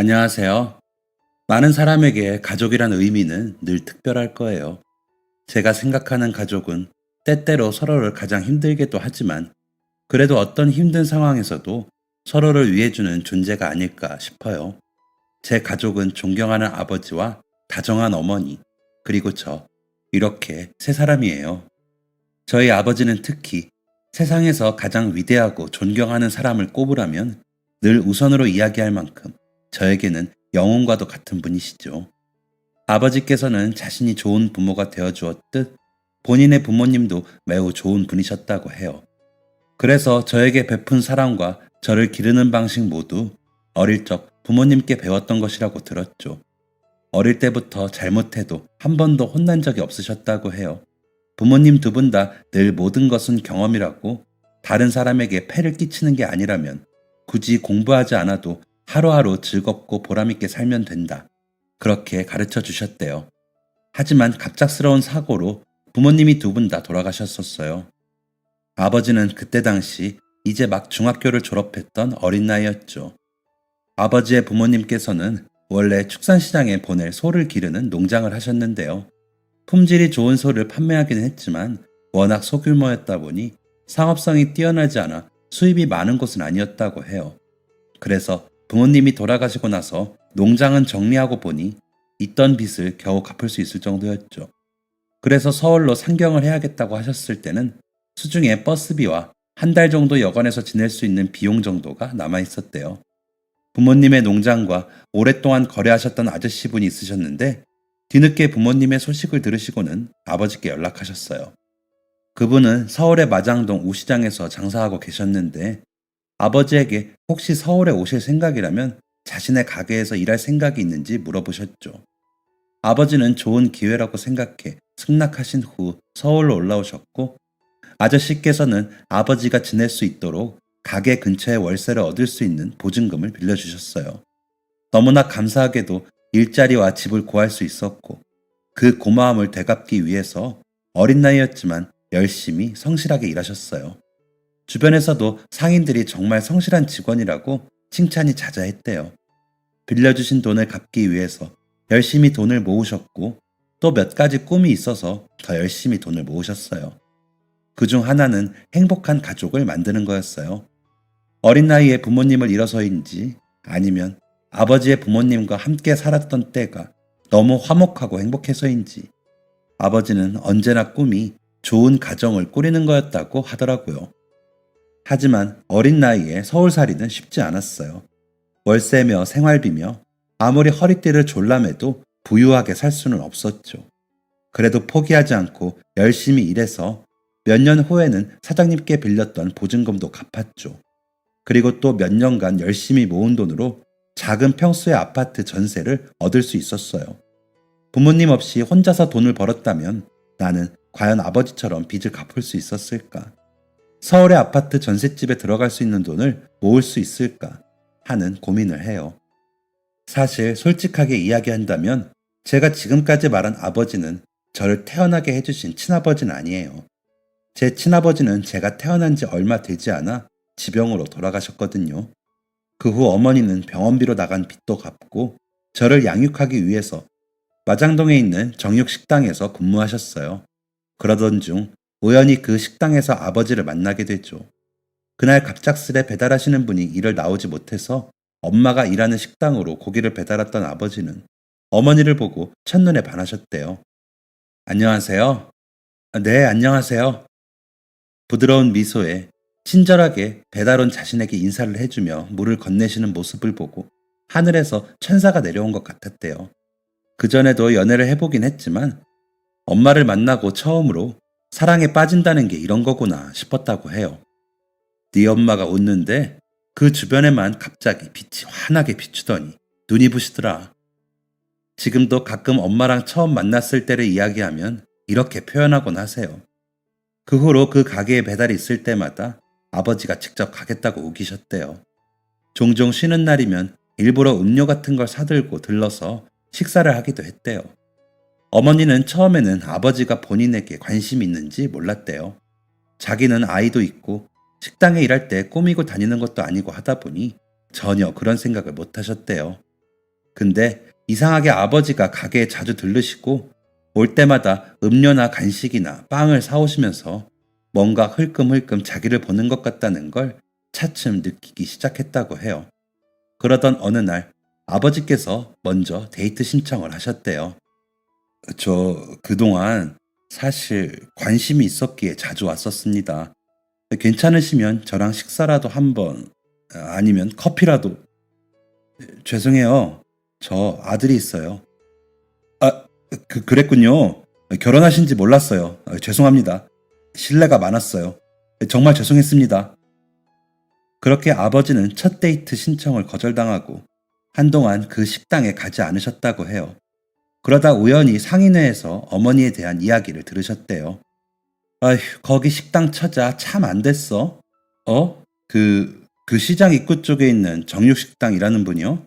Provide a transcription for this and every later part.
안녕하세요. 많은 사람에게 가족이란 의미는 늘 특별할 거예요. 제가 생각하는 가족은 때때로 서로를 가장 힘들게도 하지만 그래도 어떤 힘든 상황에서도 서로를 위해주는 존재가 아닐까 싶어요. 제 가족은 존경하는 아버지와 다정한 어머니, 그리고 저, 이렇게 세 사람이에요. 저희 아버지는 특히 세상에서 가장 위대하고 존경하는 사람을 꼽으라면 늘 우선으로 이야기할 만큼 저에게는 영혼과도 같은 분이시죠. 아버지께서는 자신이 좋은 부모가 되어 주었듯 본인의 부모님도 매우 좋은 분이셨다고 해요. 그래서 저에게 베푼 사랑과 저를 기르는 방식 모두 어릴 적 부모님께 배웠던 것이라고 들었죠. 어릴 때부터 잘못해도 한 번도 혼난 적이 없으셨다고 해요. 부모님 두 분 다 늘 모든 것은 경험이라고 다른 사람에게 폐를 끼치는 게 아니라면 굳이 공부하지 않아도 하루하루 즐겁고 보람있게 살면 된다. 그렇게 가르쳐 주셨대요. 하지만 갑작스러운 사고로 부모님이 두 분 다 돌아가셨었어요. 아버지는 그때 당시 이제 막 중학교를 졸업했던 어린 나이였죠. 아버지의 부모님께서는 원래 축산시장에 보낼 소를 기르는 농장을 하셨는데요. 품질이 좋은 소를 판매하기는 했지만 워낙 소규모였다 보니 상업성이 뛰어나지 않아 수입이 많은 곳은 아니었다고 해요. 그래서 부모님이 돌아가시고 나서 농장은 정리하고 보니 있던 빚을 겨우 갚을 수 있을 정도였죠. 그래서 서울로 상경을 해야겠다고 하셨을 때는 수중에 버스비와 한 달 정도 여관에서 지낼 수 있는 비용 정도가 남아 있었대요. 부모님의 농장과 오랫동안 거래하셨던 아저씨분이 있으셨는데 뒤늦게 부모님의 소식을 들으시고는 아버지께 연락하셨어요. 그분은 서울의 마장동 우시장에서 장사하고 계셨는데 아버지에게 혹시 서울에 오실 생각이라면 자신의 가게에서 일할 생각이 있는지 물어보셨죠. 아버지는 좋은 기회라고 생각해 승낙하신 후 서울로 올라오셨고 아저씨께서는 아버지가 지낼 수 있도록 가게 근처에 월세를 얻을 수 있는 보증금을 빌려주셨어요. 너무나 감사하게도 일자리와 집을 구할 수 있었고 그 고마움을 되갚기 위해서 어린 나이였지만 열심히 성실하게 일하셨어요. 주변에서도 상인들이 정말 성실한 직원이라고 칭찬이 자자했대요. 빌려주신 돈을 갚기 위해서 열심히 돈을 모으셨고 또 몇 가지 꿈이 있어서 더 열심히 돈을 모으셨어요. 그중 하나는 행복한 가족을 만드는 거였어요. 어린 나이에 부모님을 잃어서인지 아니면 아버지의 부모님과 함께 살았던 때가 너무 화목하고 행복해서인지 아버지는 언제나 꿈이 좋은 가정을 꾸리는 거였다고 하더라고요. 하지만 어린 나이에 서울살이는 쉽지 않았어요. 월세며 생활비며 아무리 허리띠를 졸라매도 부유하게 살 수는 없었죠. 그래도 포기하지 않고 열심히 일해서 몇 년 후에는 사장님께 빌렸던 보증금도 갚았죠. 그리고 또 몇 년간 열심히 모은 돈으로 작은 평수의 아파트 전세를 얻을 수 있었어요. 부모님 없이 혼자서 돈을 벌었다면 나는 과연 아버지처럼 빚을 갚을 수 있었을까? 서울의 아파트 전셋집에 들어갈 수 있는 돈을 모을 수 있을까? 하는 고민을 해요. 사실 솔직하게 이야기한다면 제가 지금까지 말한 아버지는 저를 태어나게 해주신 친아버지는 아니에요. 제 친아버지는 제가 태어난 지 얼마 되지 않아 지병으로 돌아가셨거든요. 그 후 어머니는 병원비로 나간 빚도 갚고 저를 양육하기 위해서 마장동에 있는 정육식당에서 근무하셨어요. 그러던 중 우연히 그 식당에서 아버지를 만나게 되죠. 그날 갑작스레 배달하시는 분이 일을 나오지 못해서 엄마가 일하는 식당으로 고기를 배달했던 아버지는 어머니를 보고 첫눈에 반하셨대요. 안녕하세요. 네, 안녕하세요. 부드러운 미소에 친절하게 배달 온 자신에게 인사를 해주며 물을 건네시는 모습을 보고 하늘에서 천사가 내려온 것 같았대요. 그전에도 연애를 해보긴 했지만 엄마를 만나고 처음으로 사랑에 빠진다는 게 이런 거구나 싶었다고 해요. 네 엄마가 웃는데 그 주변에만 갑자기 빛이 환하게 비추더니 눈이 부시더라. 지금도 가끔 엄마랑 처음 만났을 때를 이야기하면 이렇게 표현하곤 하세요. 그 후로 그 가게에 배달이 있을 때마다 아버지가 직접 가겠다고 우기셨대요. 종종 쉬는 날이면 일부러 음료 같은 걸 사들고 들러서 식사를 하기도 했대요. 어머니는 처음에는 아버지가 본인에게 관심이 있는지 몰랐대요. 자기는 아이도 있고 식당에 일할 때 꾸미고 다니는 것도 아니고 하다 보니 전혀 그런 생각을 못 하셨대요. 근데 이상하게 아버지가 가게에 자주 들르시고 올 때마다 음료나 간식이나 빵을 사오시면서 뭔가 흘끔흘끔 자기를 보는 것 같다는 걸 차츰 느끼기 시작했다고 해요. 그러던 어느 날 아버지께서 먼저 데이트 신청을 하셨대요. 저 그동안 사실 관심이 있었기에 자주 왔었습니다. 괜찮으시면 저랑 식사라도 한번, 아니면 커피라도. 죄송해요. 저 아들이 있어요. 아, 그랬군요. 결혼하신지 몰랐어요. 죄송합니다. 신뢰가 많았어요. 정말 죄송했습니다. 그렇게 아버지는 첫 데이트 신청을 거절당하고 한동안 그 식당에 가지 않으셨다고 해요. 그러다 우연히 상인회에서 어머니에 대한 이야기를 들으셨대요. 아휴, 거기 식당 처자 참 안 됐어. 어? 그 시장 입구 쪽에 있는 정육식당이라는 분이요?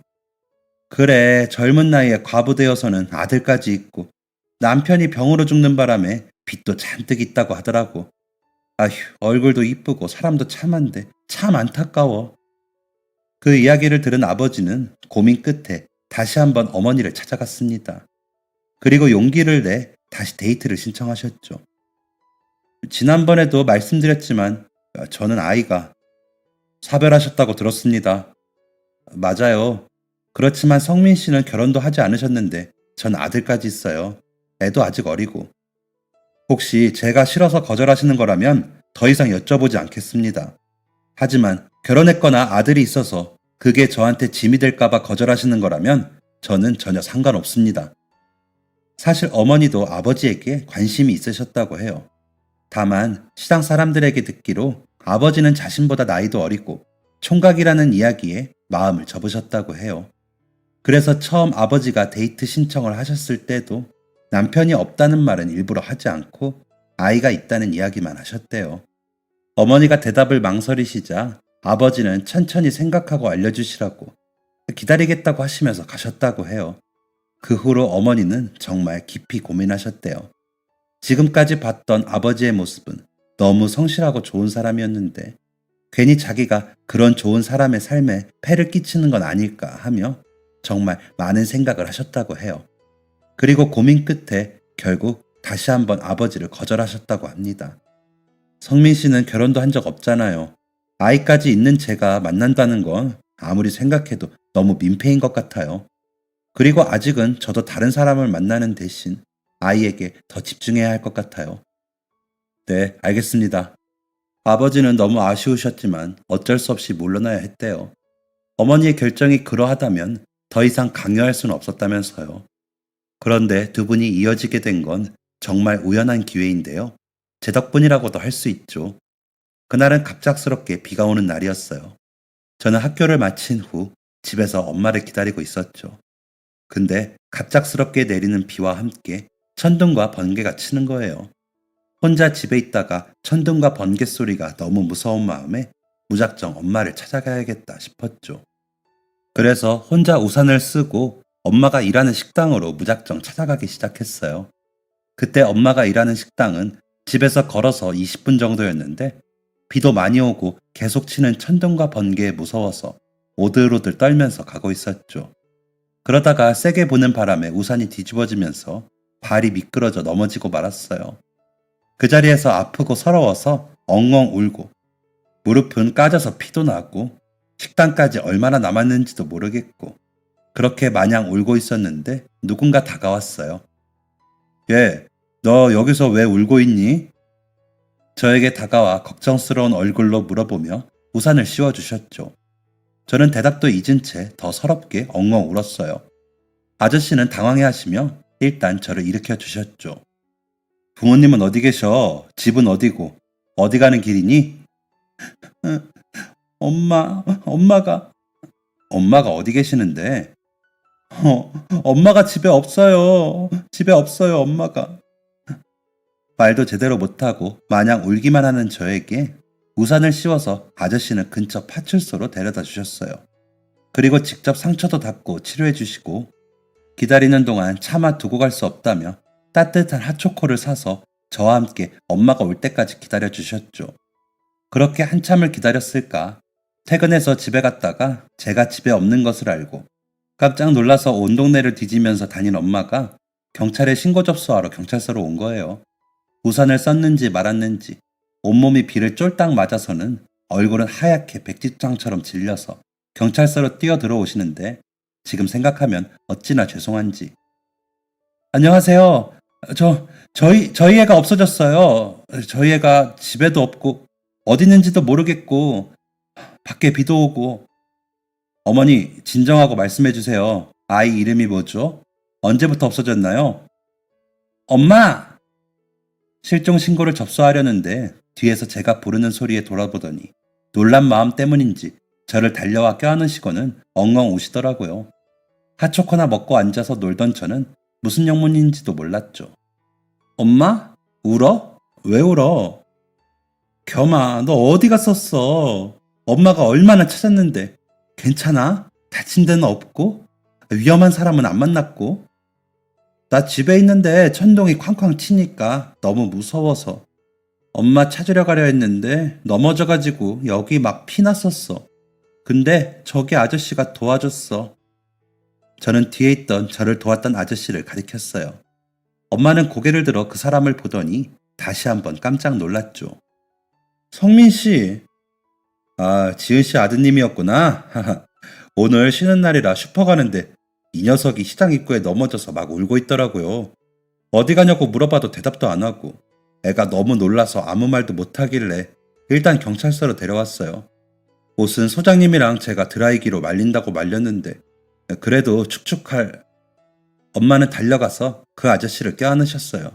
그래, 젊은 나이에 과부되어서는 아들까지 있고 남편이 병으로 죽는 바람에 빚도 잔뜩 있다고 하더라고. 아휴, 얼굴도 이쁘고 사람도 참한데 참 안타까워. 그 이야기를 들은 아버지는 고민 끝에 다시 한번 어머니를 찾아갔습니다. 그리고 용기를 내 다시 데이트를 신청하셨죠. 지난번에도 말씀드렸지만 저는 아이가 사별하셨다고 들었습니다. 맞아요. 그렇지만 성민 씨는 결혼도 하지 않으셨는데 전 아들까지 있어요. 애도 아직 어리고. 혹시 제가 싫어서 거절하시는 거라면 더 이상 여쭤보지 않겠습니다. 하지만 결혼했거나 아들이 있어서 그게 저한테 짐이 될까봐 거절하시는 거라면 저는 전혀 상관없습니다. 사실 어머니도 아버지에게 관심이 있으셨다고 해요. 다만 시장 사람들에게 듣기로 아버지는 자신보다 나이도 어리고 총각이라는 이야기에 마음을 접으셨다고 해요. 그래서 처음 아버지가 데이트 신청을 하셨을 때도 남편이 없다는 말은 일부러 하지 않고 아이가 있다는 이야기만 하셨대요. 어머니가 대답을 망설이시자 아버지는 천천히 생각하고 알려주시라고 기다리겠다고 하시면서 가셨다고 해요. 그 후로 어머니는 정말 깊이 고민하셨대요. 지금까지 봤던 아버지의 모습은 너무 성실하고 좋은 사람이었는데 괜히 자기가 그런 좋은 사람의 삶에 폐를 끼치는 건 아닐까 하며 정말 많은 생각을 하셨다고 해요. 그리고 고민 끝에 결국 다시 한번 아버지를 거절하셨다고 합니다. 성민 씨는 결혼도 한 적 없잖아요. 아이까지 있는 제가 만난다는 건 아무리 생각해도 너무 민폐인 것 같아요. 그리고 아직은 저도 다른 사람을 만나는 대신 아이에게 더 집중해야 할 것 같아요. 네, 알겠습니다. 아버지는 너무 아쉬우셨지만 어쩔 수 없이 물러나야 했대요. 어머니의 결정이 그러하다면 더 이상 강요할 수는 없었다면서요. 그런데 두 분이 이어지게 된 건 정말 우연한 기회인데요. 제 덕분이라고도 할 수 있죠. 그날은 갑작스럽게 비가 오는 날이었어요. 저는 학교를 마친 후 집에서 엄마를 기다리고 있었죠. 근데 갑작스럽게 내리는 비와 함께 천둥과 번개가 치는 거예요. 혼자 집에 있다가 천둥과 번개 소리가 너무 무서운 마음에 무작정 엄마를 찾아가야겠다 싶었죠. 그래서 혼자 우산을 쓰고 엄마가 일하는 식당으로 무작정 찾아가기 시작했어요. 그때 엄마가 일하는 식당은 집에서 걸어서 20분 정도였는데 비도 많이 오고 계속 치는 천둥과 번개에 무서워서 오들오들 떨면서 가고 있었죠. 그러다가 세게 부는 바람에 우산이 뒤집어지면서 발이 미끄러져 넘어지고 말았어요. 그 자리에서 아프고 서러워서 엉엉 울고 무릎은 까져서 피도 나고 식당까지 얼마나 남았는지도 모르겠고 그렇게 마냥 울고 있었는데 누군가 다가왔어요. 얘, 너 여기서 왜 울고 있니? 저에게 다가와 걱정스러운 얼굴로 물어보며 우산을 씌워주셨죠. 저는 대답도 잊은 채 더 서럽게 엉엉 울었어요. 아저씨는 당황해하시며 일단 저를 일으켜 주셨죠. 부모님은 어디 계셔? 집은 어디고? 어디 가는 길이니? 엄마가 어디 계시는데? 엄마가 집에 없어요. 집에 없어요, 엄마가. 말도 제대로 못하고 마냥 울기만 하는 저에게 우산을 씌워서 아저씨는 근처 파출소로 데려다 주셨어요. 그리고 직접 상처도 닦고 치료해 주시고 기다리는 동안 차마 두고 갈 수 없다며 따뜻한 핫초코를 사서 저와 함께 엄마가 올 때까지 기다려 주셨죠. 그렇게 한참을 기다렸을까? 퇴근해서 집에 갔다가 제가 집에 없는 것을 알고 깜짝 놀라서 온 동네를 뒤지면서 다닌 엄마가 경찰에 신고 접수하러 경찰서로 온 거예요. 우산을 썼는지 말았는지 온몸이 비를 쫄딱 맞아서는 얼굴은 하얗게 백지장처럼 질려서 경찰서로 뛰어 들어오시는데 지금 생각하면 어찌나 죄송한지. 안녕하세요. 저희 애가 없어졌어요. 저희 애가 집에도 없고 어디 있는지도 모르겠고 밖에 비도 오고. 어머니, 진정하고 말씀해 주세요. 아이 이름이 뭐죠? 언제부터 없어졌나요? 엄마! 실종 신고를 접수하려는데 뒤에서 제가 부르는 소리에 돌아보더니 놀란 마음 때문인지 저를 달려와 껴안으시고는 엉엉 우시더라고요. 핫초코나 먹고 앉아서 놀던 저는 무슨 영문인지도 몰랐죠. 엄마? 울어? 왜 울어? 겸아, 너 어디 갔었어? 엄마가 얼마나 찾았는데. 괜찮아? 다친 데는 없고? 위험한 사람은 안 만났고? 나 집에 있는데 천둥이 쾅쾅 치니까 너무 무서워서 엄마 찾으러 가려 했는데 넘어져가지고 여기 막 피났었어. 근데 저기 아저씨가 도와줬어. 저는 뒤에 있던 저를 도왔던 아저씨를 가리켰어요. 엄마는 고개를 들어 그 사람을 보더니 다시 한번 깜짝 놀랐죠. 성민 씨. 아, 지은 씨 아드님이었구나. 오늘 쉬는 날이라 슈퍼 가는데 이 녀석이 시장 입구에 넘어져서 막 울고 있더라고요. 어디 가냐고 물어봐도 대답도 안 하고 애가 너무 놀라서 아무 말도 못 하길래 일단 경찰서로 데려왔어요. 옷은 소장님이랑 제가 드라이기로 말린다고 말렸는데 그래도 축축할. 엄마는 달려가서 그 아저씨를 껴안으셨어요.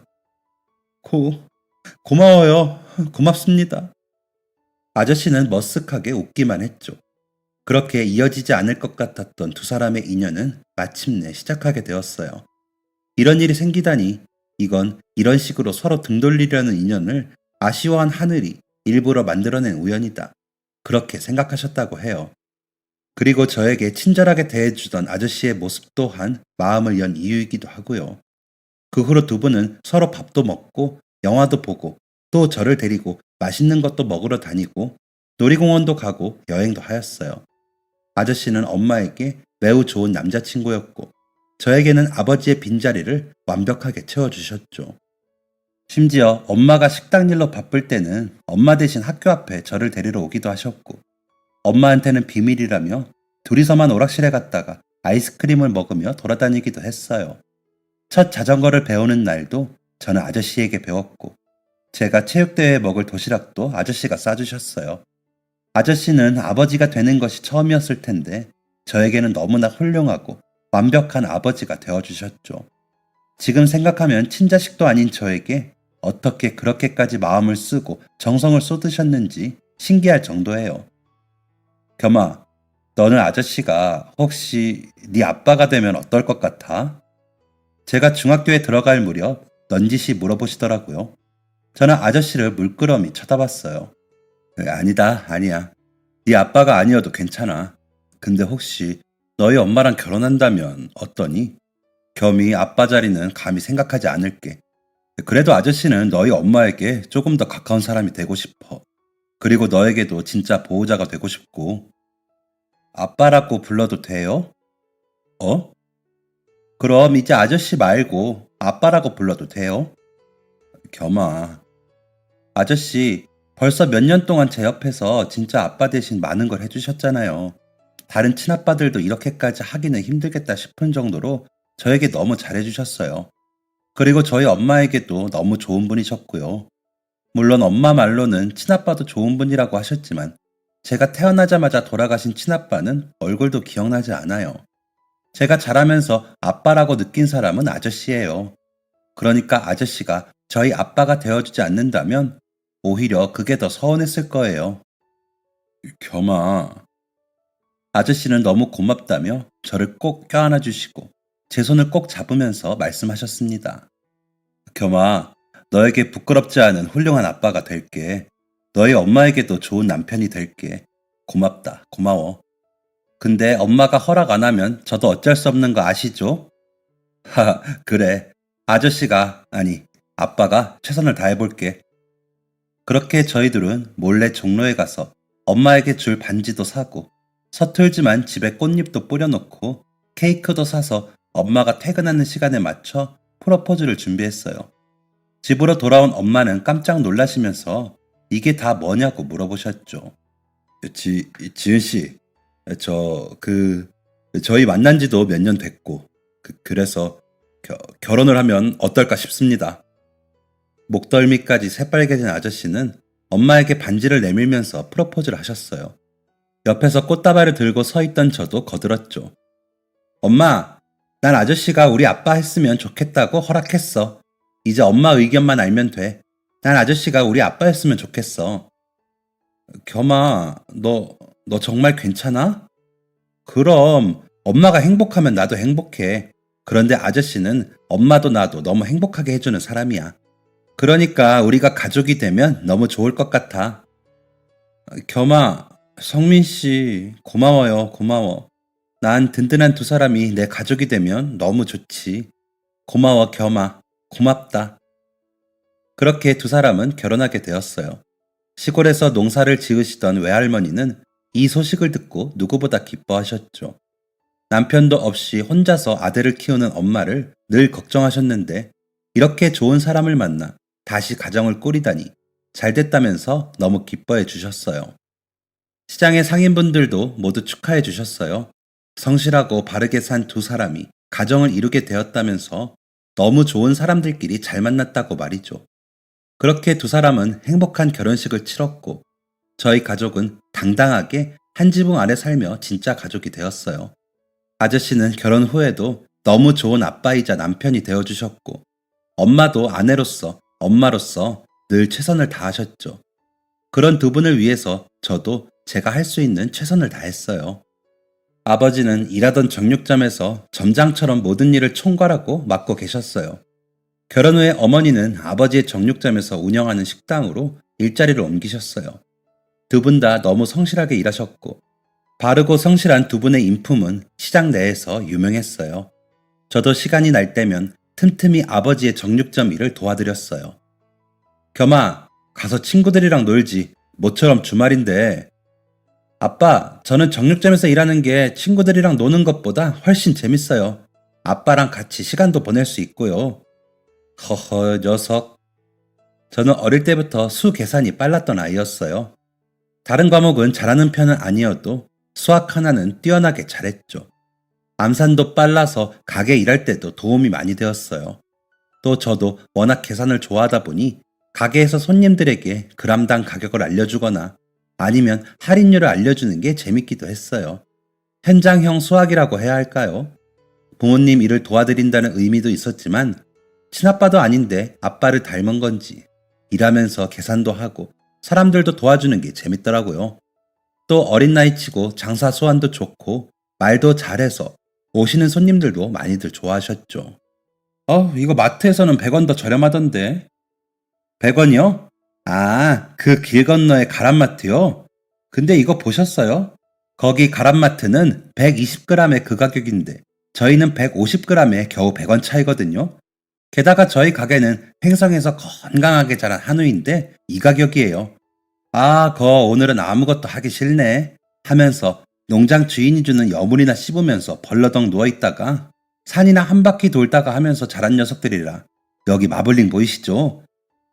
고마워요. 고맙습니다. 아저씨는 머쓱하게 웃기만 했죠. 그렇게 이어지지 않을 것 같았던 두 사람의 인연은 마침내 시작하게 되었어요. 이런 일이 생기다니 이건 이런 식으로 서로 등 돌리려는 인연을 아쉬워한 하늘이 일부러 만들어낸 우연이다. 그렇게 생각하셨다고 해요. 그리고 저에게 친절하게 대해주던 아저씨의 모습 또한 마음을 연 이유이기도 하고요. 그 후로 두 분은 서로 밥도 먹고 영화도 보고 또 저를 데리고 맛있는 것도 먹으러 다니고 놀이공원도 가고 여행도 하였어요. 아저씨는 엄마에게 매우 좋은 남자친구였고 저에게는 아버지의 빈자리를 완벽하게 채워주셨죠. 심지어 엄마가 식당 일로 바쁠 때는 엄마 대신 학교 앞에 저를 데리러 오기도 하셨고 엄마한테는 비밀이라며 둘이서만 오락실에 갔다가 아이스크림을 먹으며 돌아다니기도 했어요. 첫 자전거를 배우는 날도 저는 아저씨에게 배웠고 제가 체육대회에 먹을 도시락도 아저씨가 싸주셨어요. 아저씨는 아버지가 되는 것이 처음이었을 텐데 저에게는 너무나 훌륭하고 완벽한 아버지가 되어주셨죠. 지금 생각하면 친자식도 아닌 저에게 어떻게 그렇게까지 마음을 쓰고 정성을 쏟으셨는지 신기할 정도예요. 겸아, 너는 아저씨가 혹시 네 아빠가 되면 어떨 것 같아? 제가 중학교에 들어갈 무렵 넌지시 물어보시더라고요. 저는 아저씨를 물끄러미 쳐다봤어요. 아니다, 아니야. 네 아빠가 아니어도 괜찮아. 근데 혹시 너희 엄마랑 결혼한다면 어떠니? 겸이 아빠 자리는 감히 생각하지 않을게. 그래도 아저씨는 너희 엄마에게 조금 더 가까운 사람이 되고 싶어. 그리고 너에게도 진짜 보호자가 되고 싶고. 아빠라고 불러도 돼요? 어? 그럼 이제 아저씨 말고 아빠라고 불러도 돼요? 겸아. 아저씨, 벌써 몇 년 동안 제 옆에서 진짜 아빠 대신 많은 걸 해주셨잖아요. 다른 친아빠들도 이렇게까지 하기는 힘들겠다 싶은 정도로 저에게 너무 잘해주셨어요. 그리고 저희 엄마에게도 너무 좋은 분이셨고요. 물론 엄마 말로는 친아빠도 좋은 분이라고 하셨지만 제가 태어나자마자 돌아가신 친아빠는 얼굴도 기억나지 않아요. 제가 자라면서 아빠라고 느낀 사람은 아저씨예요. 그러니까 아저씨가 저희 아빠가 되어주지 않는다면 오히려 그게 더 서운했을 거예요. 겸아. 아저씨는 너무 고맙다며 저를 꼭 껴안아 주시고 제 손을 꼭 잡으면서 말씀하셨습니다. 겸아, 너에게 부끄럽지 않은 훌륭한 아빠가 될게. 너희 엄마에게도 좋은 남편이 될게. 고맙다, 고마워. 근데 엄마가 허락 안 하면 저도 어쩔 수 없는 거 아시죠? 하하, 그래. 아저씨가, 아니, 아빠가 최선을 다해볼게. 그렇게 저희들은 몰래 종로에 가서 엄마에게 줄 반지도 사고 서툴지만 집에 꽃잎도 뿌려놓고 케이크도 사서 엄마가 퇴근하는 시간에 맞춰 프로포즈를 준비했어요. 집으로 돌아온 엄마는 깜짝 놀라시면서 이게 다 뭐냐고 물어보셨죠. 지은 씨, 저, 저희 만난 지도 몇 년 됐고, 그래서 결혼을 하면 어떨까 싶습니다. 목덜미까지 새빨개진 아저씨는 엄마에게 반지를 내밀면서 프로포즈를 하셨어요. 옆에서 꽃다발을 들고 서 있던 저도 거들었죠. 엄마, 난 아저씨가 우리 아빠 했으면 좋겠다고 허락했어. 이제 엄마 의견만 알면 돼. 난 아저씨가 우리 아빠였으면 좋겠어. 겸아, 너 정말 괜찮아? 그럼 엄마가 행복하면 나도 행복해. 그런데 아저씨는 엄마도 나도 너무 행복하게 해주는 사람이야. 그러니까 우리가 가족이 되면 너무 좋을 것 같아. 겸아, 성민 씨, 고마워요, 고마워. 난 든든한 두 사람이 내 가족이 되면 너무 좋지. 고마워, 겸아. 고맙다. 그렇게 두 사람은 결혼하게 되었어요. 시골에서 농사를 지으시던 외할머니는 이 소식을 듣고 누구보다 기뻐하셨죠. 남편도 없이 혼자서 아들을 키우는 엄마를 늘 걱정하셨는데 이렇게 좋은 사람을 만나 다시 가정을 꾸리다니 잘 됐다면서 너무 기뻐해 주셨어요. 시장의 상인분들도 모두 축하해 주셨어요. 성실하고 바르게 산 두 사람이 가정을 이루게 되었다면서 너무 좋은 사람들끼리 잘 만났다고 말이죠. 그렇게 두 사람은 행복한 결혼식을 치렀고 저희 가족은 당당하게 한 지붕 아래 살며 진짜 가족이 되었어요. 아저씨는 결혼 후에도 너무 좋은 아빠이자 남편이 되어주셨고 엄마도 아내로서 엄마로서 늘 최선을 다하셨죠. 그런 두 분을 위해서 저도 제가 할 수 있는 최선을 다했어요. 아버지는 일하던 정육점에서 점장처럼 모든 일을 총괄하고 맡고 계셨어요. 결혼 후에 어머니는 아버지의 정육점에서 운영하는 식당으로 일자리를 옮기셨어요. 두 분 다 너무 성실하게 일하셨고 바르고 성실한 두 분의 인품은 시장 내에서 유명했어요. 저도 시간이 날 때면 틈틈이 아버지의 정육점 일을 도와드렸어요. 겸아, 가서 친구들이랑 놀지. 모처럼 주말인데. 아빠, 저는 정육점에서 일하는 게 친구들이랑 노는 것보다 훨씬 재밌어요. 아빠랑 같이 시간도 보낼 수 있고요. 허허, 녀석. 저는 어릴 때부터 수 계산이 빨랐던 아이였어요. 다른 과목은 잘하는 편은 아니어도 수학 하나는 뛰어나게 잘했죠. 암산도 빨라서 가게 일할 때도 도움이 많이 되었어요. 또 저도 워낙 계산을 좋아하다 보니 가게에서 손님들에게 그람당 가격을 알려주거나 아니면 할인율을 알려주는 게 재밌기도 했어요. 현장형 수학이라고 해야 할까요? 부모님 일을 도와드린다는 의미도 있었지만 친아빠도 아닌데 아빠를 닮은 건지 일하면서 계산도 하고 사람들도 도와주는 게 재밌더라고요. 또 어린 나이치고 장사 소환도 좋고 말도 잘해서 오시는 손님들도 많이들 좋아하셨죠. 이거 마트에서는 100원 더 저렴하던데. 100원이요? 아, 그 길 건너의 가람마트요? 근데 이거 보셨어요? 거기 가람마트는 120g에 그 가격인데 저희는 150g에 겨우 100원 차이거든요. 게다가 저희 가게는 횡성에서 건강하게 자란 한우인데 이 가격이에요. 아, 오늘은 아무것도 하기 싫네 하면서 농장 주인이 주는 여물이나 씹으면서 벌러덩 누워있다가 산이나 한 바퀴 돌다가 하면서 자란 녀석들이라. 여기 마블링 보이시죠?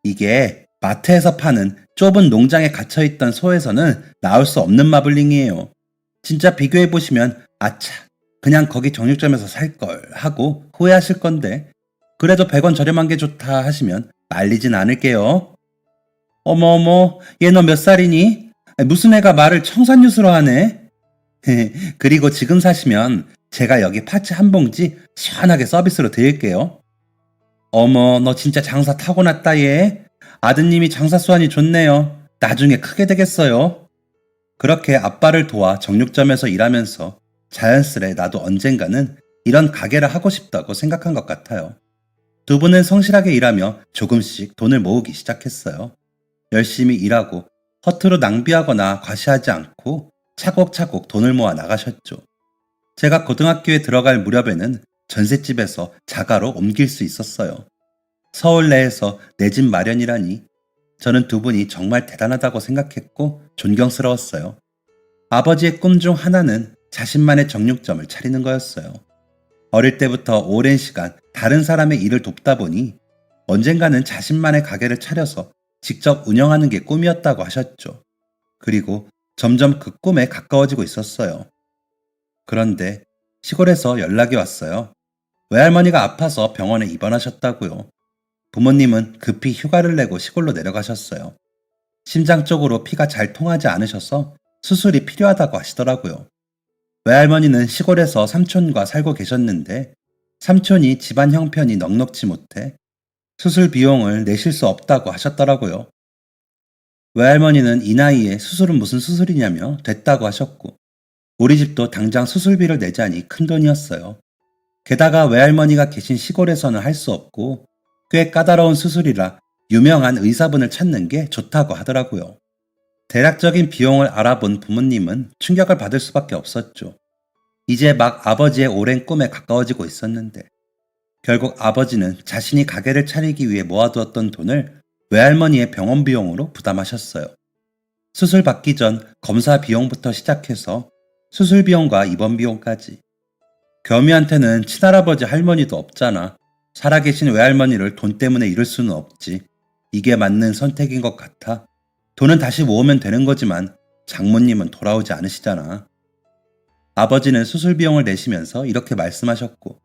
이게 마트에서 파는 좁은 농장에 갇혀있던 소에서는 나올 수 없는 마블링이에요. 진짜 비교해보시면 아차, 그냥 거기 정육점에서 살걸 하고 후회하실 건데 그래도 100원 저렴한 게 좋다 하시면 말리진 않을게요. 어머, 얘 너 몇 살이니? 무슨 애가 말을 청산유수로 하네? 그리고 지금 사시면 제가 여기 파츠 한 봉지 시원하게 서비스로 드릴게요. 어머, 너 진짜 장사 타고났다 얘. 아드님이 장사 수완이 좋네요. 나중에 크게 되겠어요. 그렇게 아빠를 도와 정육점에서 일하면서 자연스레 나도 언젠가는 이런 가게를 하고 싶다고 생각한 것 같아요. 두 분은 성실하게 일하며 조금씩 돈을 모으기 시작했어요. 열심히 일하고 허투루 낭비하거나 과시하지 않고 차곡차곡 돈을 모아 나가셨죠. 제가 고등학교에 들어갈 무렵에는 전셋집에서 자가로 옮길 수 있었어요. 서울 내에서 내 집 마련이라니 저는 두 분이 정말 대단하다고 생각했고 존경스러웠어요. 아버지의 꿈 중 하나는 자신만의 정육점을 차리는 거였어요. 어릴 때부터 오랜 시간 다른 사람의 일을 돕다 보니 언젠가는 자신만의 가게를 차려서 직접 운영하는 게 꿈이었다고 하셨죠. 그리고 점점 그 꿈에 가까워지고 있었어요. 그런데 시골에서 연락이 왔어요. 외할머니가 아파서 병원에 입원하셨다고요. 부모님은 급히 휴가를 내고 시골로 내려가셨어요. 심장 쪽으로 피가 잘 통하지 않으셔서 수술이 필요하다고 하시더라고요. 외할머니는 시골에서 삼촌과 살고 계셨는데 삼촌이 집안 형편이 넉넉지 못해 수술 비용을 내실 수 없다고 하셨더라고요. 외할머니는 이 나이에 수술은 무슨 수술이냐며 됐다고 하셨고 우리 집도 당장 수술비를 내자니 큰돈이었어요. 게다가 외할머니가 계신 시골에서는 할 수 없고 꽤 까다로운 수술이라 유명한 의사분을 찾는 게 좋다고 하더라고요. 대략적인 비용을 알아본 부모님은 충격을 받을 수밖에 없었죠. 이제 막 아버지의 오랜 꿈에 가까워지고 있었는데 결국 아버지는 자신이 가게를 차리기 위해 모아두었던 돈을 외할머니의 병원 비용으로 부담하셨어요. 수술 받기 전 검사 비용부터 시작해서 수술 비용과 입원 비용까지. 겸이한테는 친할아버지 할머니도 없잖아. 살아계신 외할머니를 돈 때문에 잃을 수는 없지. 이게 맞는 선택인 것 같아. 돈은 다시 모으면 되는 거지만 장모님은 돌아오지 않으시잖아. 아버지는 수술 비용을 내시면서 이렇게 말씀하셨고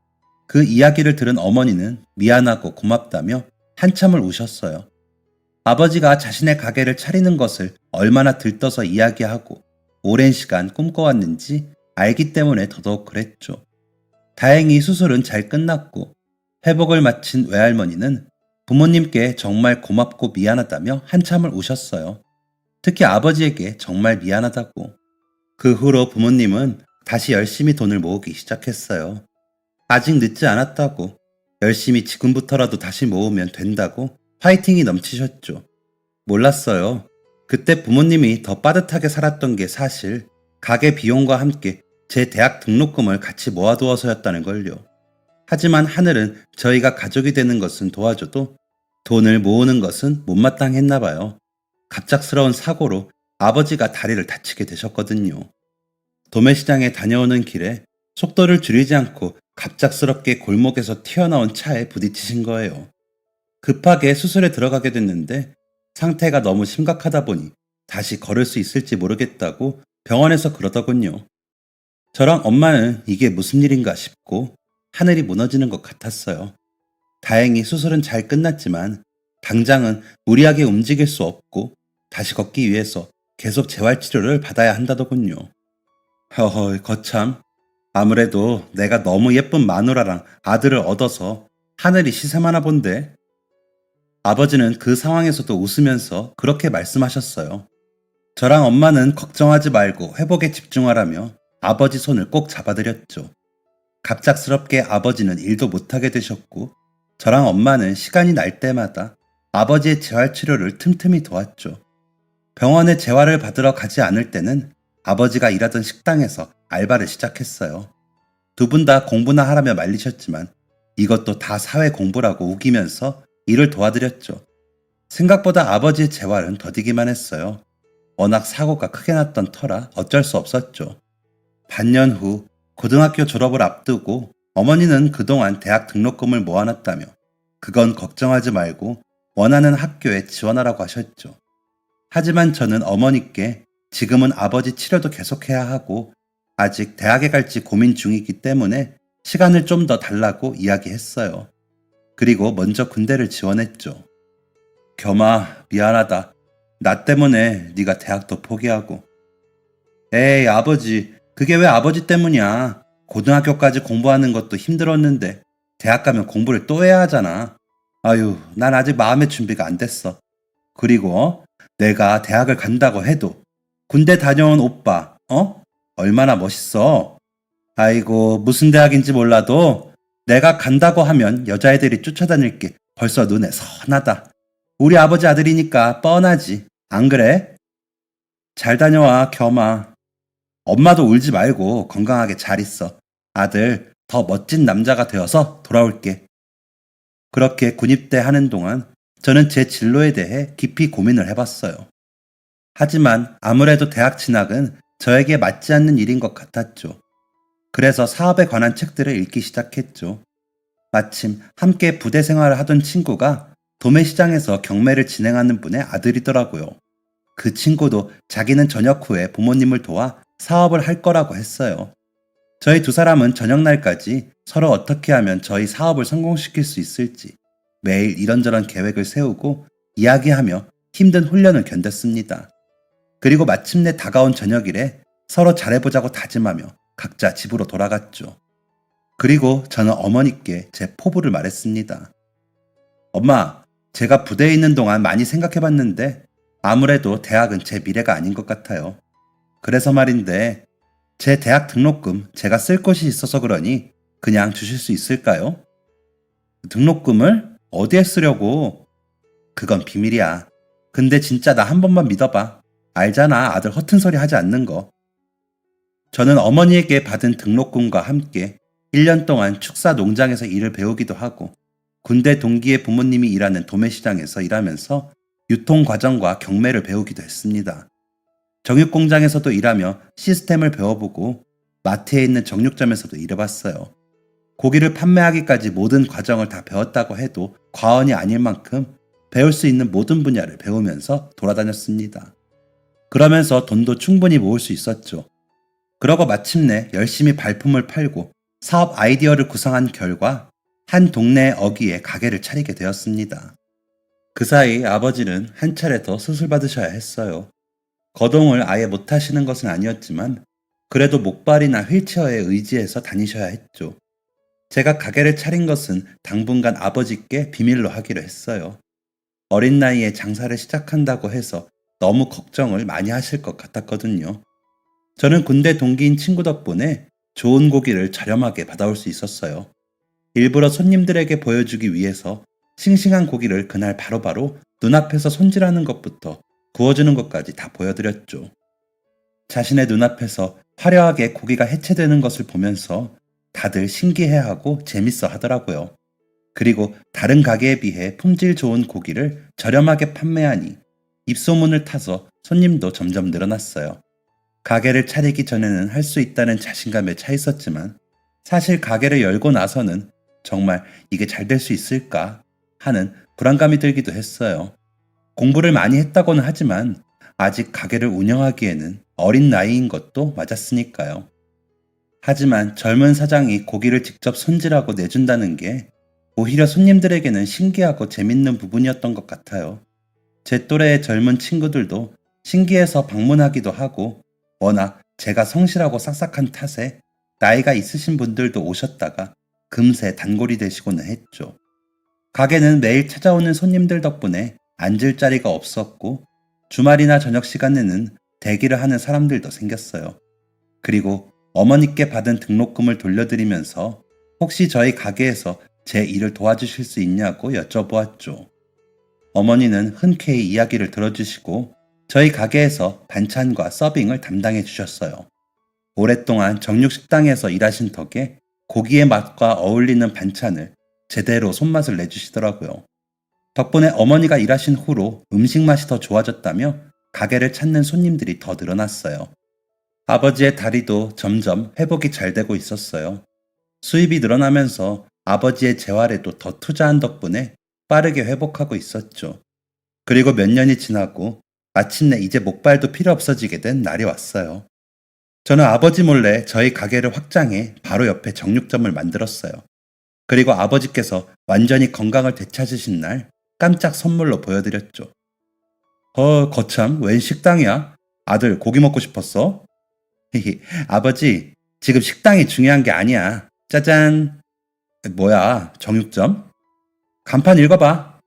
그 이야기를 들은 어머니는 미안하고 고맙다며 한참을 우셨어요. 아버지가 자신의 가게를 차리는 것을 얼마나 들떠서 이야기하고 오랜 시간 꿈꿔왔는지 알기 때문에 더더욱 그랬죠. 다행히 수술은 잘 끝났고 회복을 마친 외할머니는 부모님께 정말 고맙고 미안하다며 한참을 우셨어요. 특히 아버지에게 정말 미안하다고. 그 후로 부모님은 다시 열심히 돈을 모으기 시작했어요. 아직 늦지 않았다고. 열심히 지금부터라도 다시 모으면 된다고 파이팅이 넘치셨죠. 몰랐어요. 그때 부모님이 더 빠듯하게 살았던 게 사실 가게 비용과 함께 제 대학 등록금을 같이 모아두어서였다는 걸요. 하지만 하늘은 저희가 가족이 되는 것은 도와줘도 돈을 모으는 것은 못마땅했나 봐요. 갑작스러운 사고로 아버지가 다리를 다치게 되셨거든요. 도매시장에 다녀오는 길에 속도를 줄이지 않고 갑작스럽게 골목에서 튀어나온 차에 부딪히신 거예요. 급하게 수술에 들어가게 됐는데 상태가 너무 심각하다 보니 다시 걸을 수 있을지 모르겠다고 병원에서 그러더군요. 저랑 엄마는 이게 무슨 일인가 싶고 하늘이 무너지는 것 같았어요. 다행히 수술은 잘 끝났지만 당장은 무리하게 움직일 수 없고 다시 걷기 위해서 계속 재활치료를 받아야 한다더군요. 허허, 거참. 아무래도 내가 너무 예쁜 마누라랑 아들을 얻어서 하늘이 시샘하나 본데. 아버지는 그 상황에서도 웃으면서 그렇게 말씀하셨어요. 저랑 엄마는 걱정하지 말고 회복에 집중하라며 아버지 손을 꼭 잡아드렸죠. 갑작스럽게 아버지는 일도 못하게 되셨고 저랑 엄마는 시간이 날 때마다 아버지의 재활치료를 틈틈이 도왔죠. 병원에 재활을 받으러 가지 않을 때는 아버지가 일하던 식당에서 알바를 시작했어요. 두 분 다 공부나 하라며 말리셨지만 이것도 다 사회 공부라고 우기면서 일을 도와드렸죠. 생각보다 아버지의 재활은 더디기만 했어요. 워낙 사고가 크게 났던 터라 어쩔 수 없었죠. 반년 후 고등학교 졸업을 앞두고 어머니는 그동안 대학 등록금을 모아놨다며 그건 걱정하지 말고 원하는 학교에 지원하라고 하셨죠. 하지만 저는 어머니께 지금은 아버지 치료도 계속해야 하고 아직 대학에 갈지 고민 중이기 때문에 시간을 좀 더 달라고 이야기했어요. 그리고 먼저 군대를 지원했죠. 겸아, 미안하다. 나 때문에 네가 대학도 포기하고. 에이, 아버지, 그게 왜 아버지 때문이야. 고등학교까지 공부하는 것도 힘들었는데 대학 가면 공부를 또 해야 하잖아. 아유, 난 아직 마음의 준비가 안 됐어. 그리고 내가 대학을 간다고 해도 군대 다녀온 오빠, 얼마나 멋있어. 아이고, 무슨 대학인지 몰라도 내가 간다고 하면 여자애들이 쫓아다닐 게 벌써 눈에 선하다. 우리 아버지 아들이니까 뻔하지. 안 그래? 잘 다녀와, 겸아. 엄마도 울지 말고 건강하게 잘 있어. 아들, 더 멋진 남자가 되어서 돌아올게. 그렇게 군입대 하는 동안 저는 제 진로에 대해 깊이 고민을 해봤어요. 하지만 아무래도 대학 진학은 저에게 맞지 않는 일인 것 같았죠. 그래서 사업에 관한 책들을 읽기 시작했죠. 마침 함께 부대 생활을 하던 친구가 도매시장에서 경매를 진행하는 분의 아들이더라고요. 그 친구도 자기는 저녁 후에 부모님을 도와 사업을 할 거라고 했어요. 저희 두 사람은 저녁날까지 서로 어떻게 하면 저희 사업을 성공시킬 수 있을지 매일 이런저런 계획을 세우고 이야기하며 힘든 훈련을 견뎠습니다. 그리고 마침내 다가온 저녁일에 서로 잘해보자고 다짐하며 각자 집으로 돌아갔죠. 그리고 저는 어머니께 제 포부를 말했습니다. 엄마, 제가 부대에 있는 동안 많이 생각해봤는데 아무래도 대학은 제 미래가 아닌 것 같아요. 그래서 말인데 제 대학 등록금 제가 쓸 곳이 있어서 그러니 그냥 주실 수 있을까요? 등록금을 어디에 쓰려고? 그건 비밀이야. 근데 진짜 나 한 번만 믿어봐. 알잖아, 아들 허튼 소리 하지 않는 거. 저는 어머니에게 받은 등록금과 함께 1년 동안 축사 농장에서 일을 배우기도 하고 군대 동기의 부모님이 일하는 도매시장에서 일하면서 유통 과정과 경매를 배우기도 했습니다. 정육공장에서도 일하며 시스템을 배워보고 마트에 있는 정육점에서도 일해봤어요. 고기를 판매하기까지 모든 과정을 다 배웠다고 해도 과언이 아닐 만큼 배울 수 있는 모든 분야를 배우면서 돌아다녔습니다. 그러면서 돈도 충분히 모을 수 있었죠. 그러고 마침내 열심히 발품을 팔고 사업 아이디어를 구상한 결과 한 동네 어귀에 가게를 차리게 되었습니다. 그 사이 아버지는 한 차례 더 수술받으셔야 했어요. 거동을 아예 못하시는 것은 아니었지만 그래도 목발이나 휠체어에 의지해서 다니셔야 했죠. 제가 가게를 차린 것은 당분간 아버지께 비밀로 하기로 했어요. 어린 나이에 장사를 시작한다고 해서 너무 걱정을 많이 하실 것 같았거든요. 저는 군대 동기인 친구 덕분에 좋은 고기를 저렴하게 받아올 수 있었어요. 일부러 손님들에게 보여주기 위해서 싱싱한 고기를 그날 바로바로 눈앞에서 손질하는 것부터 구워주는 것까지 다 보여드렸죠. 자신의 눈앞에서 화려하게 고기가 해체되는 것을 보면서 다들 신기해하고 재밌어 하더라고요. 그리고 다른 가게에 비해 품질 좋은 고기를 저렴하게 판매하니 입소문을 타서 손님도 점점 늘어났어요. 가게를 차리기 전에는 할 수 있다는 자신감에 차 있었지만 사실 가게를 열고 나서는 정말 이게 잘 될 수 있을까 하는 불안감이 들기도 했어요. 공부를 많이 했다고는 하지만 아직 가게를 운영하기에는 어린 나이인 것도 맞았으니까요. 하지만 젊은 사장이 고기를 직접 손질하고 내준다는 게 오히려 손님들에게는 신기하고 재밌는 부분이었던 것 같아요. 제 또래의 젊은 친구들도 신기해서 방문하기도 하고 워낙 제가 성실하고 싹싹한 탓에 나이가 있으신 분들도 오셨다가 금세 단골이 되시고는 했죠. 가게는 매일 찾아오는 손님들 덕분에 앉을 자리가 없었고 주말이나 저녁 시간에는 대기를 하는 사람들도 생겼어요. 그리고 어머니께 받은 등록금을 돌려드리면서 혹시 저희 가게에서 제 일을 도와주실 수 있냐고 여쭤보았죠. 어머니는 흔쾌히 이야기를 들어주시고 저희 가게에서 반찬과 서빙을 담당해 주셨어요. 오랫동안 정육식당에서 일하신 덕에 고기의 맛과 어울리는 반찬을 제대로 손맛을 내주시더라고요. 덕분에 어머니가 일하신 후로 음식 맛이 더 좋아졌다며 가게를 찾는 손님들이 더 늘어났어요. 아버지의 다리도 점점 회복이 잘 되고 있었어요. 수입이 늘어나면서 아버지의 재활에도 더 투자한 덕분에 빠르게 회복하고 있었죠. 그리고 몇 년이 지나고 마침내 이제 목발도 필요 없어지게 된 날이 왔어요. 저는 아버지 몰래 저희 가게를 확장해 바로 옆에 정육점을 만들었어요. 그리고 아버지께서 완전히 건강을 되찾으신 날 깜짝 선물로 보여드렸죠. 거참, 웬 식당이야? 아들 고기 먹고 싶었어? 아버지, 지금 식당이 중요한 게 아니야. 짜잔. 뭐야, 정육점? 간판 읽어봐.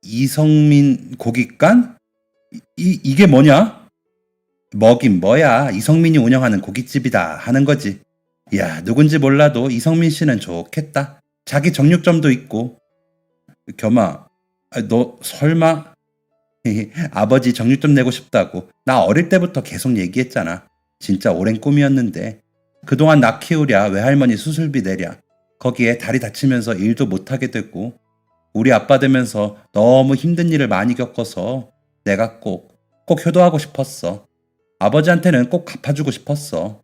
이성민 고깃간? 이게 뭐냐? 뭐긴 뭐야. 이성민이 운영하는 고깃집이다 하는 거지. 야, 누군지 몰라도 이성민 씨는 좋겠다. 자기 정육점도 있고. 겸아, 너 설마? 아버지 정육점 내고 싶다고 나 어릴 때부터 계속 얘기했잖아. 진짜 오랜 꿈이었는데 그동안 나 키우랴 외할머니 수술비 내랴 거기에 다리 다치면서 일도 못하게 되고 우리 아빠 되면서 너무 힘든 일을 많이 겪어서 내가 꼭 효도하고 싶었어. 아버지한테는 꼭 갚아주고 싶었어.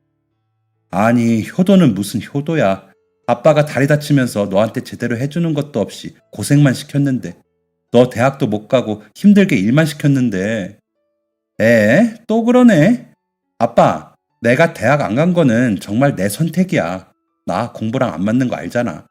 아니, 효도는 무슨 효도야. 아빠가 다리 다치면서 너한테 제대로 해주는 것도 없이 고생만 시켰는데, 너 대학도 못 가고 힘들게 일만 시켰는데. 또 그러네. 아빠, 내가 대학 안 간 거는 정말 내 선택이야. 나 공부랑 안 맞는 거 알잖아.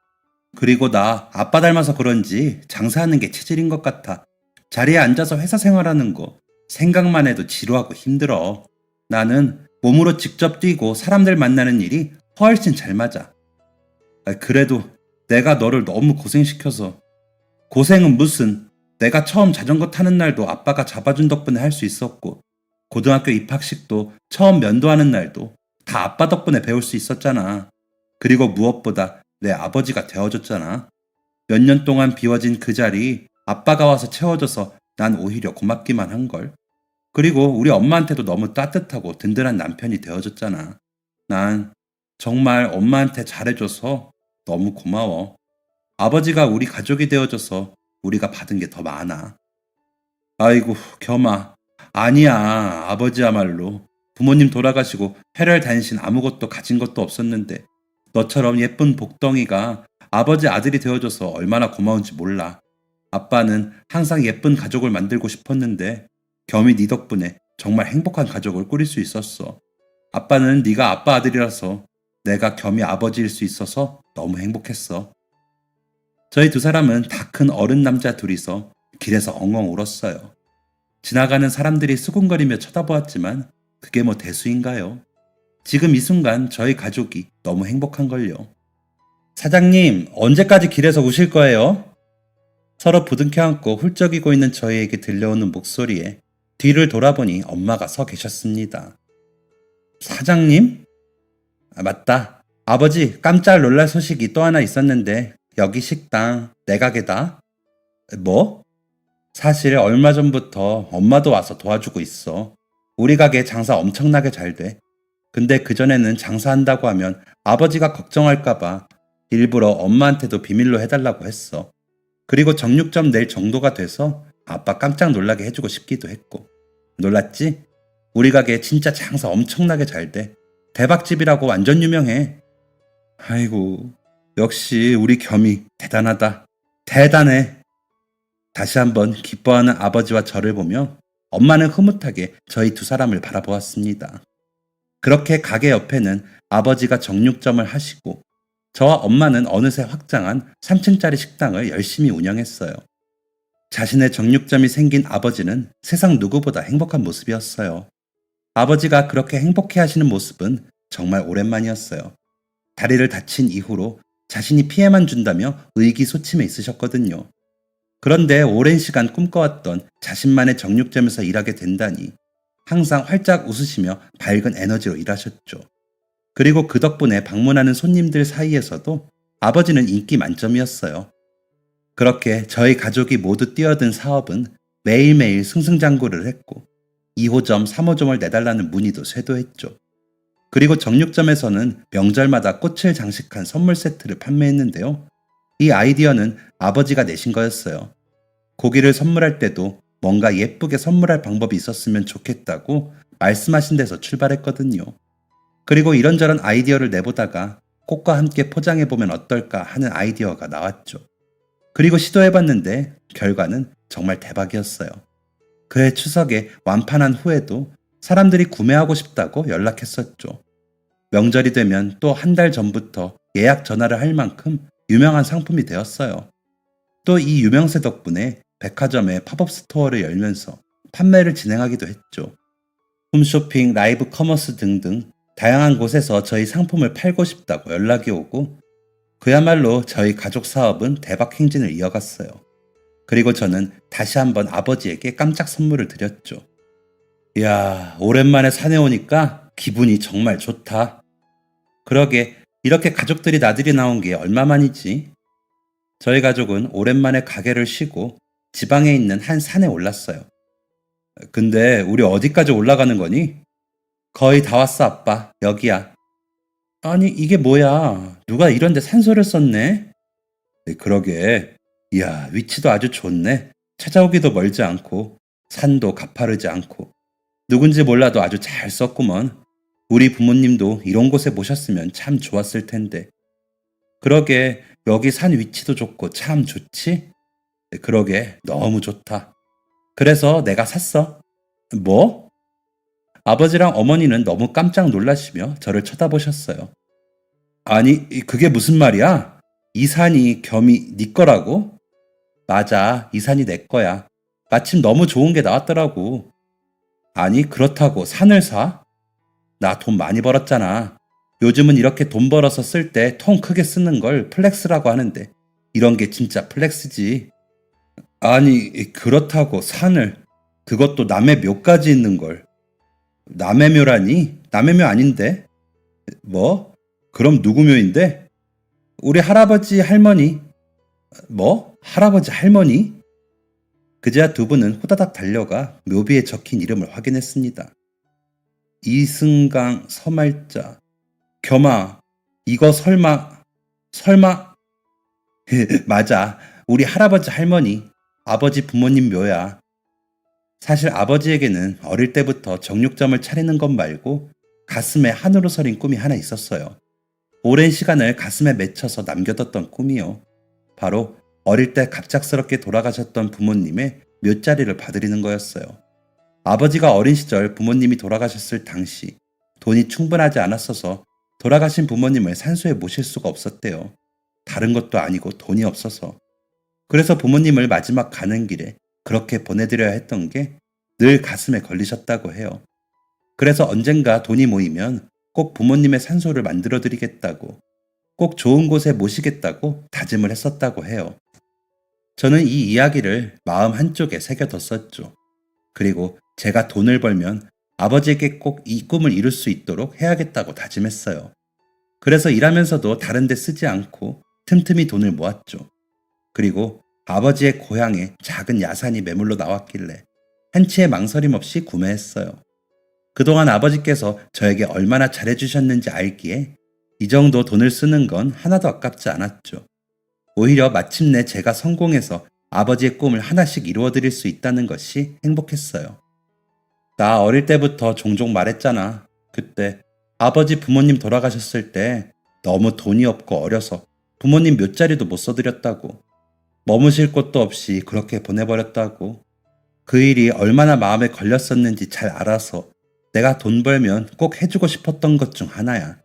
그리고 나 아빠 닮아서 그런지 장사하는 게 체질인 것 같아. 자리에 앉아서 회사 생활하는 거 생각만 해도 지루하고 힘들어. 나는 몸으로 직접 뛰고 사람들 만나는 일이 훨씬 잘 맞아. 그래도 내가 너를 너무 고생시켜서. 고생은 무슨. 내가 처음 자전거 타는 날도 아빠가 잡아준 덕분에 할 수 있었고, 고등학교 입학식도 처음 면도하는 날도 다 아빠 덕분에 배울 수 있었잖아. 그리고 무엇보다 내 아버지가 되어줬잖아. 몇 년 동안 비워진 그 자리 아빠가 와서 채워줘서 난 오히려 고맙기만 한걸. 그리고 우리 엄마한테도 너무 따뜻하고 든든한 남편이 되어줬잖아. 난 정말 엄마한테 잘해줘서 너무 고마워. 아버지가 우리 가족이 되어줘서 우리가 받은 게 더 많아. 아이고, 겸아. 아니야, 아버지야말로. 부모님 돌아가시고 혈혈 단신 아무것도 가진 것도 없었는데 너처럼 예쁜 복덩이가 아버지 아들이 되어줘서 얼마나 고마운지 몰라. 아빠는 항상 예쁜 가족을 만들고 싶었는데 겸이 네 덕분에 정말 행복한 가족을 꾸릴 수 있었어. 아빠는 네가 아빠 아들이라서 내가 겸이 아버지일 수 있어서 너무 행복했어. 저희 두 사람은 다 큰 어른 남자 둘이서 길에서 엉엉 울었어요. 지나가는 사람들이 수군거리며 쳐다보았지만 그게 뭐 대수인가요? 지금 이 순간 저희 가족이 너무 행복한걸요. 사장님, 언제까지 길에서 우실 거예요? 서로 부둥켜 안고 훌쩍이고 있는 저희에게 들려오는 목소리에 뒤를 돌아보니 엄마가 서 계셨습니다. 사장님? 맞다. 아버지, 깜짝 놀랄 소식이 또 하나 있었는데 여기 식당 내 가게다. 뭐? 사실 얼마 전부터 엄마도 와서 도와주고 있어. 우리 가게 장사 엄청나게 잘 돼. 근데 그전에는 장사한다고 하면 아버지가 걱정할까봐 일부러 엄마한테도 비밀로 해달라고 했어. 그리고 정육점 낼 정도가 돼서 아빠 깜짝 놀라게 해주고 싶기도 했고. 놀랐지? 우리 가게 진짜 장사 엄청나게 잘 돼. 대박집이라고 완전 유명해. 아이고, 역시 우리 겸이 대단하다. 대단해. 다시 한번 기뻐하는 아버지와 저를 보며 엄마는 흐뭇하게 저희 두 사람을 바라보았습니다. 그렇게 가게 옆에는 아버지가 정육점을 하시고 저와 엄마는 어느새 확장한 3층짜리 식당을 열심히 운영했어요. 자신의 정육점이 생긴 아버지는 세상 누구보다 행복한 모습이었어요. 아버지가 그렇게 행복해 하시는 모습은 정말 오랜만이었어요. 다리를 다친 이후로 자신이 피해만 준다며 의기소침해 있으셨거든요. 그런데 오랜 시간 꿈꿔왔던 자신만의 정육점에서 일하게 된다니 항상 활짝 웃으시며 밝은 에너지로 일하셨죠. 그리고 그 덕분에 방문하는 손님들 사이에서도 아버지는 인기 만점이었어요. 그렇게 저희 가족이 모두 뛰어든 사업은 매일매일 승승장구를 했고 2호점, 3호점을 내달라는 문의도 쇄도했죠. 그리고 정육점에서는 명절마다 꽃을 장식한 선물 세트를 판매했는데요. 이 아이디어는 아버지가 내신 거였어요. 고기를 선물할 때도 뭔가 예쁘게 선물할 방법이 있었으면 좋겠다고 말씀하신 데서 출발했거든요. 그리고 이런저런 아이디어를 내보다가 꽃과 함께 포장해보면 어떨까 하는 아이디어가 나왔죠. 그리고 시도해봤는데 결과는 정말 대박이었어요. 그해 추석에 완판한 후에도 사람들이 구매하고 싶다고 연락했었죠. 명절이 되면 또 한 달 전부터 예약 전화를 할 만큼 유명한 상품이 되었어요. 또 이 유명세 덕분에 백화점에 팝업 스토어를 열면서 판매를 진행하기도 했죠. 홈쇼핑, 라이브 커머스 등등 다양한 곳에서 저희 상품을 팔고 싶다고 연락이 오고 그야말로 저희 가족 사업은 대박 행진을 이어갔어요. 그리고 저는 다시 한번 아버지에게 깜짝 선물을 드렸죠. 이야, 오랜만에 산에 오니까 기분이 정말 좋다. 그러게, 이렇게 가족들이 나들이 나온 게 얼마만이지? 저희 가족은 오랜만에 가게를 쉬고 지방에 있는 한 산에 올랐어요. 근데 우리 어디까지 올라가는 거니? 거의 다 왔어, 아빠. 여기야. 아니, 이게 뭐야? 누가 이런데 산소를 썼네? 그러게. 이야, 위치도 아주 좋네. 찾아오기도 멀지 않고 산도 가파르지 않고 누군지 몰라도 아주 잘 썼구먼. 우리 부모님도 이런 곳에 모셨으면 참 좋았을 텐데. 그러게, 여기 산 위치도 좋고 참 좋지? 그러게, 너무 좋다. 그래서 내가 샀어. 뭐? 아버지랑 어머니는 너무 깜짝 놀라시며 저를 쳐다보셨어요. 아니, 그게 무슨 말이야? 이 산이 겸이 네 거라고? 맞아, 이 산이 내 거야. 마침 너무 좋은 게 나왔더라고. 아니, 그렇다고 산을 사? 나 돈 많이 벌었잖아. 요즘은 이렇게 돈 벌어서 쓸 때 통 크게 쓰는 걸 플렉스라고 하는데, 이런 게 진짜 플렉스지. 아니, 그렇다고 산을, 그것도 남의 묘까지 있는 걸. 남의 묘라니? 남의 묘 아닌데? 뭐? 그럼 누구 묘인데? 우리 할아버지 할머니. 뭐? 할아버지 할머니? 그제야 두 분은 후다닥 달려가 묘비에 적힌 이름을 확인했습니다. 이승강 서말자. 겸아, 이거 설마. 맞아. 우리 할아버지 할머니, 아버지 부모님 묘야. 사실 아버지에게는 어릴 때부터 정육점을 차리는 것 말고 가슴에 한으로 서린 꿈이 하나 있었어요. 오랜 시간을 가슴에 맺혀서 남겨뒀던 꿈이요. 바로 어릴 때 갑작스럽게 돌아가셨던 부모님의 묘자리를 봐드리는 거였어요. 아버지가 어린 시절 부모님이 돌아가셨을 당시 돈이 충분하지 않았어서 돌아가신 부모님을 산소에 모실 수가 없었대요. 다른 것도 아니고 돈이 없어서. 그래서 부모님을 마지막 가는 길에 그렇게 보내드려야 했던 게 늘 가슴에 걸리셨다고 해요. 그래서 언젠가 돈이 모이면 꼭 부모님의 산소를 만들어 드리겠다고, 꼭 좋은 곳에 모시겠다고 다짐을 했었다고 해요. 저는 이 이야기를 마음 한쪽에 새겨뒀었죠. 그리고 제가 돈을 벌면 아버지에게 꼭 이 꿈을 이룰 수 있도록 해야겠다고 다짐했어요. 그래서 일하면서도 다른 데 쓰지 않고 틈틈이 돈을 모았죠. 그리고 아버지의 고향에 작은 야산이 매물로 나왔길래 한치의 망설임 없이 구매했어요. 그동안 아버지께서 저에게 얼마나 잘해주셨는지 알기에 이 정도 돈을 쓰는 건 하나도 아깝지 않았죠. 오히려 마침내 제가 성공해서 아버지의 꿈을 하나씩 이루어드릴 수 있다는 것이 행복했어요. 나 어릴 때부터 종종 말했잖아. 그때 아버지 부모님 돌아가셨을 때 너무 돈이 없고 어려서 부모님 묘자리도 못 써드렸다고. 머무실 곳도 없이 그렇게 보내버렸다고. 그 일이 얼마나 마음에 걸렸었는지 잘 알아서 내가 돈 벌면 꼭 해주고 싶었던 것 중 하나야.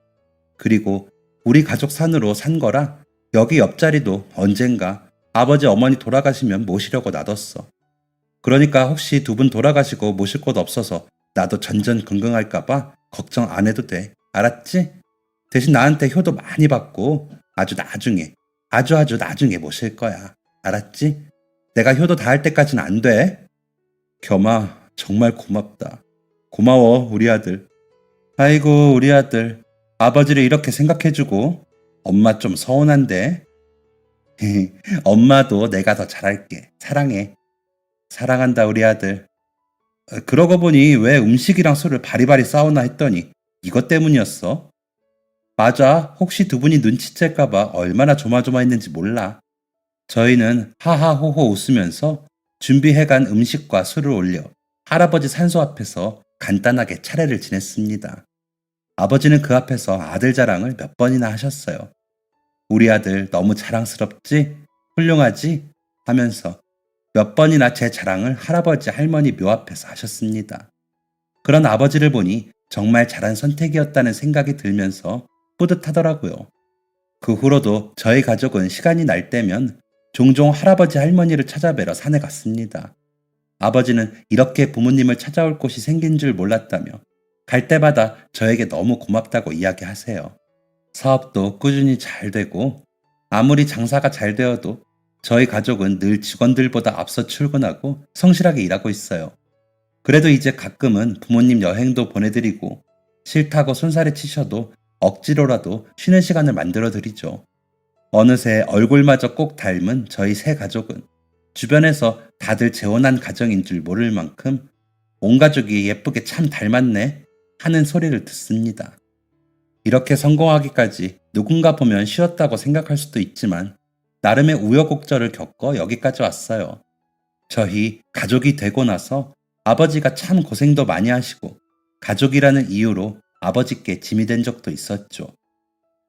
그리고 우리 가족 산으로 산 거라 여기 옆자리도 언젠가 아버지 어머니 돌아가시면 모시려고 놔뒀어. 그러니까 혹시 두 분 돌아가시고 모실 곳 없어서 나도 전전긍긍할까봐 걱정 안 해도 돼. 알았지? 대신 나한테 효도 많이 받고 아주 나중에, 아주 나중에 모실 거야. 알았지? 내가 효도 다 할 때까지는 안 돼. 겸아, 정말 고맙다. 고마워, 우리 아들. 아이고, 우리 아들. 아버지를 이렇게 생각해주고 엄마 좀 서운한데. 엄마도 내가 더 잘할게. 사랑해. 사랑한다, 우리 아들. 그러고 보니 왜 음식이랑 술을 바리바리 싸우나 했더니 이것 때문이었어. 맞아. 혹시 두 분이 눈치챌까봐 얼마나 조마조마했는지 몰라. 저희는 하하호호 웃으면서 준비해간 음식과 술을 올려 할아버지 산소 앞에서 간단하게 차례를 지냈습니다. 아버지는 그 앞에서 아들 자랑을 몇 번이나 하셨어요. 우리 아들 너무 자랑스럽지? 훌륭하지? 하면서 몇 번이나 제 자랑을 할아버지 할머니 묘 앞에서 하셨습니다. 그런 아버지를 보니 정말 잘한 선택이었다는 생각이 들면서 뿌듯하더라고요. 그 후로도 저희 가족은 시간이 날 때면 종종 할아버지 할머니를 찾아뵈러 산에 갔습니다. 아버지는 이렇게 부모님을 찾아올 곳이 생긴 줄 몰랐다며 갈 때마다 저에게 너무 고맙다고 이야기하세요. 사업도 꾸준히 잘 되고 아무리 장사가 잘 되어도 저희 가족은 늘 직원들보다 앞서 출근하고 성실하게 일하고 있어요. 그래도 이제 가끔은 부모님 여행도 보내드리고 싫다고 손살에 치셔도 억지로라도 쉬는 시간을 만들어 드리죠. 어느새 얼굴마저 꼭 닮은 저희 세 가족은 주변에서 다들 재혼한 가정인 줄 모를 만큼 온 가족이 예쁘게 참 닮았네 하는 소리를 듣습니다. 이렇게 성공하기까지 누군가 보면 쉬웠다고 생각할 수도 있지만 나름의 우여곡절을 겪어 여기까지 왔어요. 저희 가족이 되고 나서 아버지가 참 고생도 많이 하시고 가족이라는 이유로 아버지께 짐이 된 적도 있었죠.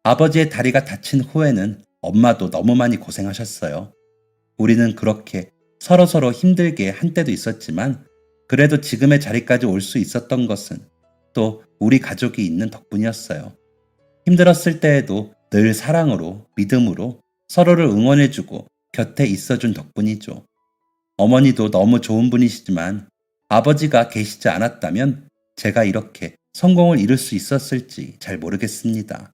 아버지의 다리가 다친 후에는 엄마도 너무 많이 고생하셨어요. 우리는 그렇게 서로서로 힘들게 한 때도 있었지만 그래도 지금의 자리까지 올 수 있었던 것은 또 우리 가족이 있는 덕분이었어요. 힘들었을 때에도 늘 사랑으로, 믿음으로 서로를 응원해주고 곁에 있어준 덕분이죠. 어머니도 너무 좋은 분이시지만 아버지가 계시지 않았다면 제가 이렇게 성공을 이룰 수 있었을지 잘 모르겠습니다.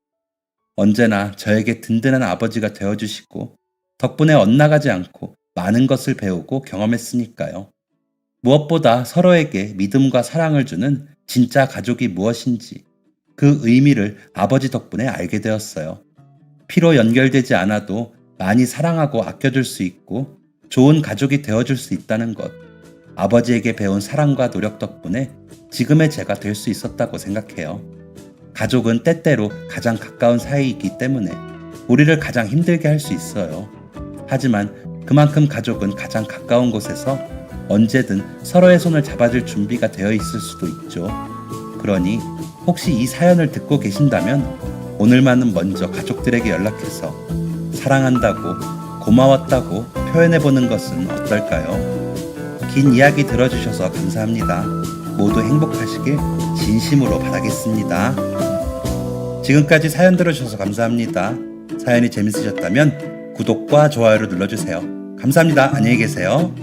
언제나 저에게 든든한 아버지가 되어주시고 덕분에 엇나가지 않고 많은 것을 배우고 경험했으니까요. 무엇보다 서로에게 믿음과 사랑을 주는 진짜 가족이 무엇인지 그 의미를 아버지 덕분에 알게 되었어요. 피로 연결되지 않아도 많이 사랑하고 아껴줄 수 있고 좋은 가족이 되어줄 수 있다는 것. 아버지에게 배운 사랑과 노력 덕분에 지금의 제가 될 수 있었다고 생각해요. 가족은 때때로 가장 가까운 사이이기 때문에 우리를 가장 힘들게 할 수 있어요. 하지만 그만큼 가족은 가장 가까운 곳에서 언제든 서로의 손을 잡아줄 준비가 되어 있을 수도 있죠. 그러니 혹시 이 사연을 듣고 계신다면 오늘만은 먼저 가족들에게 연락해서 사랑한다고, 고마웠다고 표현해보는 것은 어떨까요? 긴 이야기 들어주셔서 감사합니다. 모두 행복하시길 진심으로 바라겠습니다. 지금까지 사연 들어주셔서 감사합니다. 사연이 재밌으셨다면 구독과 좋아요를 눌러주세요. 감사합니다. 안녕히 계세요.